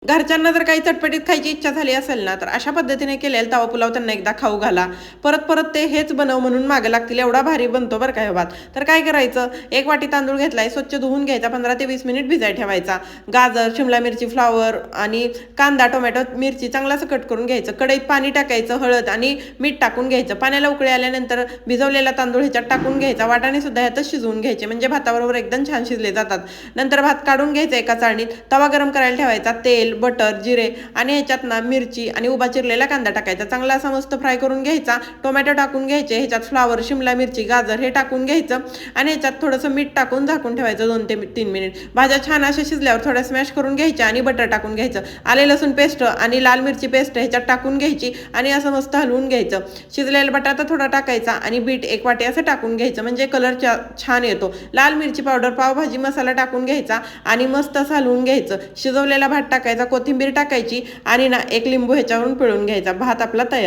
घरच्यांना जर काही चटपटीत खायची इच्छा झाली असेल ना, तर अशा पद्धतीने केलेला तवा पुलाव त्यांना एकदा खाऊ घाला. परत-परत ते हेच बनव म्हणून मागे लागतील. एवढा भारी बनतो बरं का हे भात. तर काय करायचं, 1 वाटी तांदूळ घेतलाय, स्वच्छ धुवून घ्यायचा, 15 ते 20 मिनिट भिजाय ठेवायचा. गाजर, शिमला मिरची, फ्लॉवर आणि कांदा, टोमॅटो, मिरची चांगलं असं कट करून घ्यायचं. कढईत पाणी टाकायचं, हळद आणि मीठ टाकून घ्यायचं. पाण्याला उकळी आल्यानंतर भिजवलेला तांदूळ ह्याच्यात टाकून घ्यायचा. वाटाणे सुद्धा ह्यातच शिजवून घ्यायचे, म्हणजे भाताबरोबर एकदम छान शिजले जातात. नंतर भात काढून घ्यायचा एका चाळणीत. तवा गरम करायला ठेवायचा. तेल, बटर, जिरे आणि ह्याच्यात ना मिरची आणि उभा चिरलेला कांदा टाकायचा. चांगला असा मस्त फ्राय करून घ्यायचा. टोमॅटो टाकून घ्यायचे. ह्याच्यात फ्लॉवर, शिमला मिरची, गाजर हे टाकून घ्यायचं आणि ह्याच्यात थोडंसं मीठ टाकून झाकून ठेवायचं 2 ते 3 मिनिट. भाज्या छान अशा शिजल्यावर थोड्या स्मॅश करून घ्यायच्या आणि बटर टाकून घ्यायचं. आले लसूण पेस्ट आणि लाल मिरची पेस्ट ह्याच्यात टाकून घ्यायची आणि असं मस्त हलवून घ्यायचं. शिजलेला बटाटा थोडा टाकायचा आणि बीट 1 वाटी असं टाकून घ्यायचं, म्हणजे कलर छान येतो. लाल मिरची पावडर, पावभाजी मसाला टाकून घ्यायचा आणि मस्त असं हलवून घ्यायचं. शिजवलेला भात टाकायचा, कोथिंबीर टाकायची आणि ना 1 लिंबू ह्याच्यावरून पिळून घ्यायचा. भात आपला तयार.